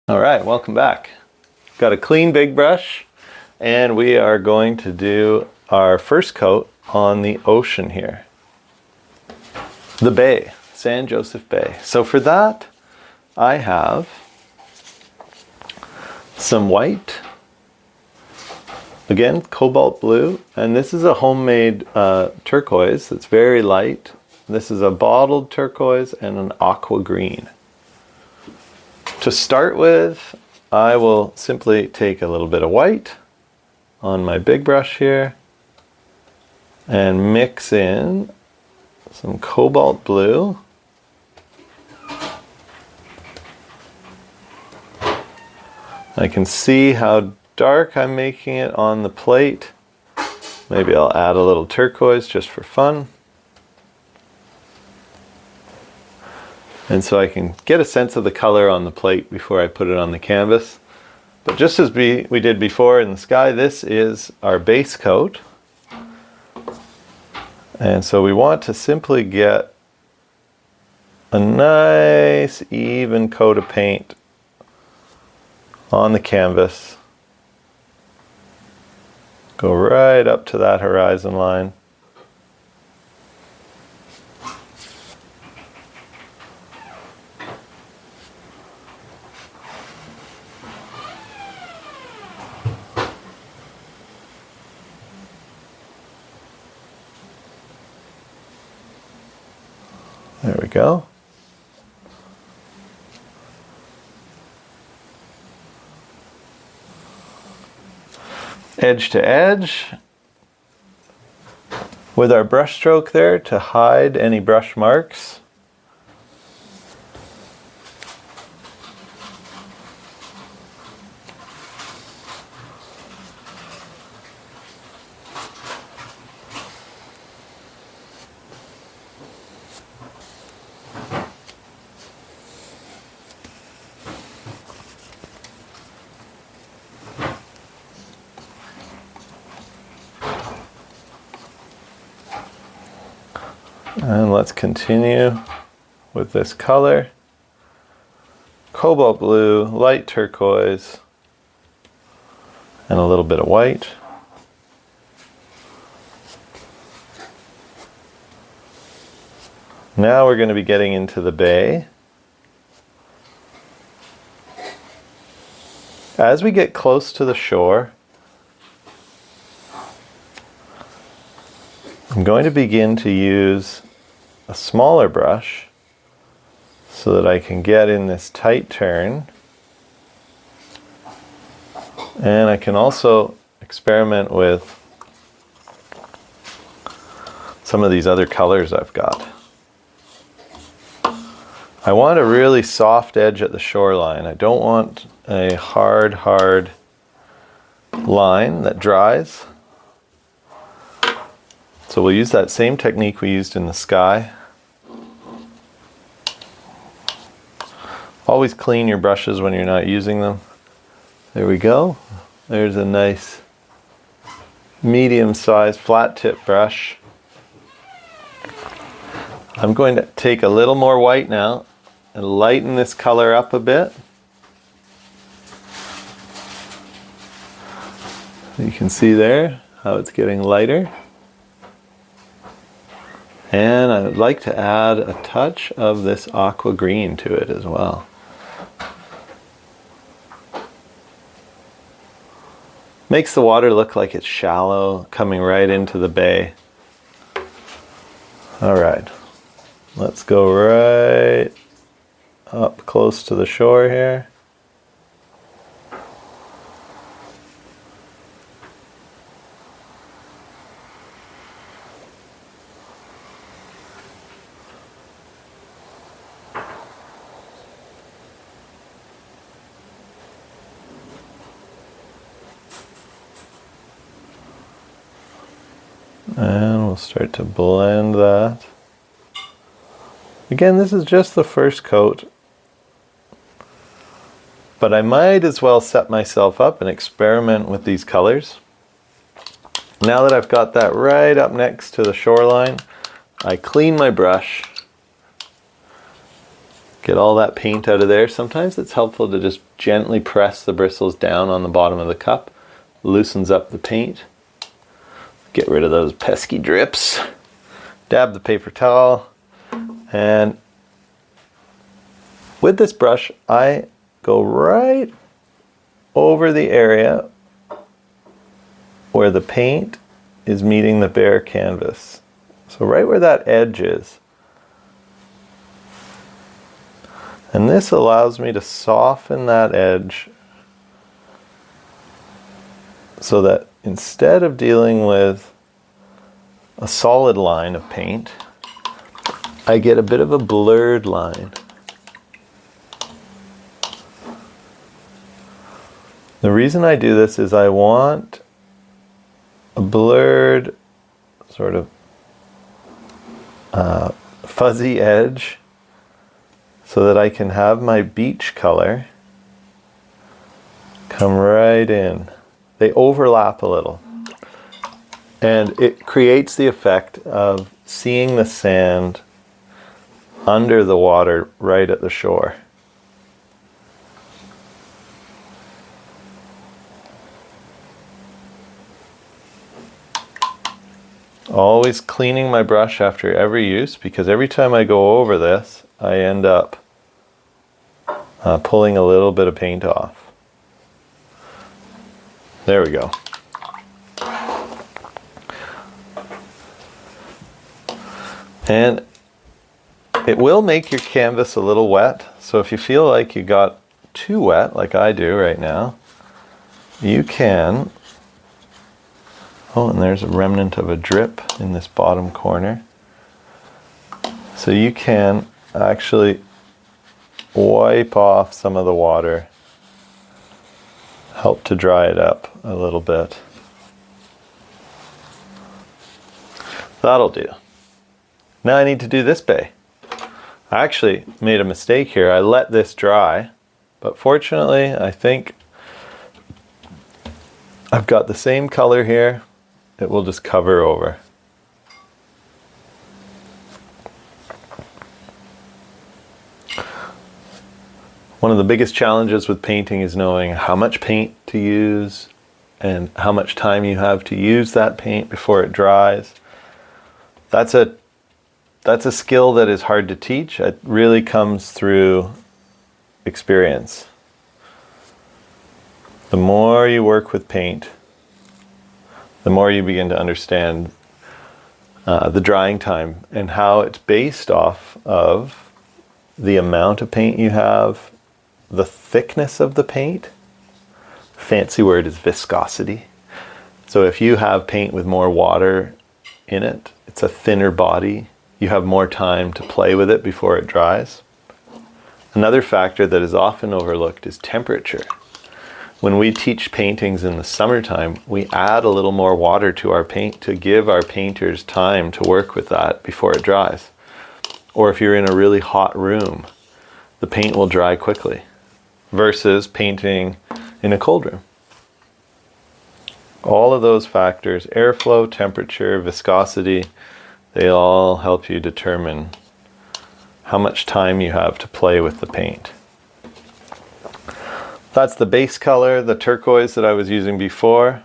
All right, welcome back. Got a clean big brush, and we are going to do our first coat on the ocean here. The bay, San Josef Bay. So for that, I have some white, again, cobalt blue, and this is a homemade turquoise that's very light. This is a bottled turquoise and an aqua green. To start with, I will simply take a little bit of white on my big brush here and mix in some cobalt blue. I can see how dark I'm making it on the plate. Maybe I'll add a little turquoise just for fun. And so I can get a sense of the color on the plate before I put it on the canvas. But just as we did before in the sky, this is our base coat. And so we want to simply get a nice even coat of paint on the canvas. Go right up to that horizon line. There we go. Edge to edge with our brush stroke there to hide any brush marks. And let's continue with this color. Cobalt blue, light turquoise, and a little bit of white. Now we're going to be getting into the bay. As we get close to the shore, I'm going to begin to use a smaller brush so that I can get in this tight turn. And I can also experiment with some of these other colors I've got. I want a really soft edge at the shoreline. I don't want a hard line that dries. So we'll use that same technique we used in the sky. Always clean your brushes when you're not using them. There we go. There's a nice medium-sized flat tip brush. I'm going to take a little more white now and lighten this color up a bit. You can see there how it's getting lighter. And I would like to add a touch of this aqua green to it as well. Makes the water look like it's shallow, coming right into the bay. All right, let's go right up close to the shore here. And we'll start to blend that. Again, this is just the first coat, but I might as well set myself up and experiment with these colors. Now that I've got that right up next to the shoreline, I clean my brush Get all that paint out of there. Sometimes it's helpful to just gently press the bristles down on the bottom of the cup. Loosens up the paint. Get rid of those pesky drips. Dab the paper towel. And with this brush, I go right over the area where the paint is meeting the bare canvas. So right where that edge is. And this allows me to soften that edge so that instead of dealing with a solid line of paint, I get a bit of a blurred line. The reason I do this is I want a blurred, sort of fuzzy edge so that I can have my beach color come right in. They overlap a little. And it creates the effect of seeing the sand under the water right at the shore. Always cleaning my brush after every use, because every time I go over this, I end up pulling a little bit of paint off. There we go. And it will make your canvas a little wet, so if you feel like you got too wet, like I do right now, you can... Oh, and there's a remnant of a drip in this bottom corner. So you can actually wipe off some of the water, help to dry it up a little bit. That'll do. Now I need to do this bay. I actually made a mistake here. I let this dry, but fortunately I think I've got the same color here. It will just cover over. One of the biggest challenges with painting is knowing how much paint to use and how much time you have to use that paint before it dries. That's a skill that is hard to teach. It really comes through experience. The more you work with paint, the more you begin to understand the drying time and how it's based off of the amount of paint you have, the thickness of the paint. Fancy word is viscosity. So if you have paint with more water in it, it's a thinner body, you have more time to play with it before it dries. Another factor that is often overlooked is temperature. When we teach paintings in the summertime, we add a little more water to our paint to give our painters time to work with that before it dries. Or if you're in a really hot room, the paint will dry quickly versus painting in a cold room. All of those factors, airflow, temperature, viscosity, they all help you determine how much time you have to play with the paint. That's the base color, the turquoise that I was using before,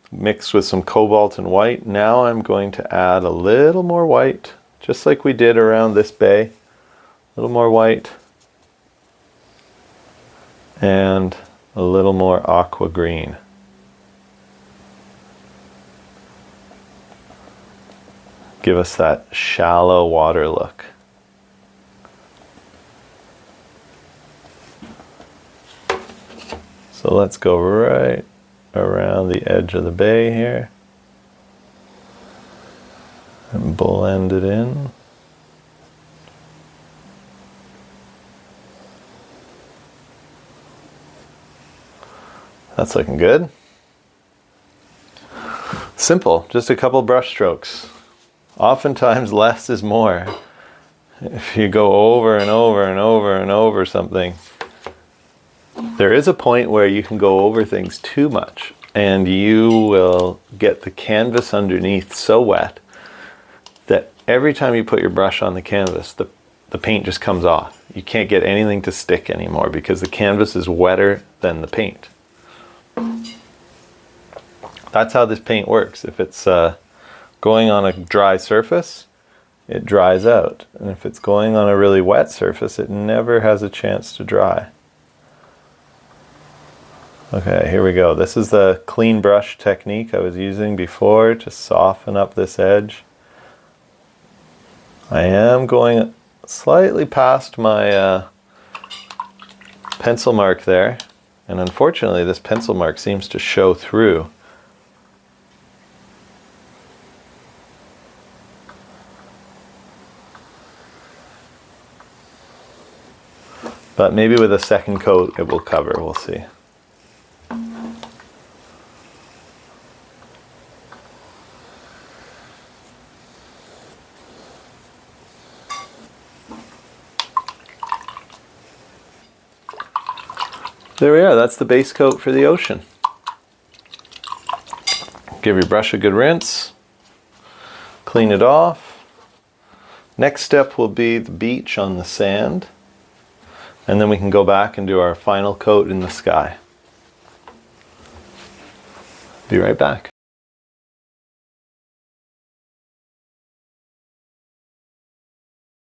mixed with some cobalt and white. Now I'm going to add a little more white, just like we did around this bay. A little more white. And a little more aqua green. Give us that shallow water look. So let's go right around the edge of the bay here and blend it in. That's looking good. Simple, just a couple brush strokes. Oftentimes less is more. If you go over and over and over and over something, there is a point where you can go over things too much and you will get the canvas underneath so wet that every time you put your brush on the canvas, the the paint just comes off. You can't get anything to stick anymore because the canvas is wetter than the paint. That's how this paint works. If it's going on a dry surface, it dries out. And if it's going on a really wet surface, it never has a chance to dry. Okay, here we go. This is the clean brush technique I was using before to soften up this edge. I am going slightly past my pencil mark there, and unfortunately this pencil mark seems to show through. But maybe with a second coat it will cover, we'll see. There we are, that's the base coat for the ocean. Give your brush a good rinse, clean it off. Next step will be the beach on the sand, and then we can go back and do our final coat in the sky. Be right back.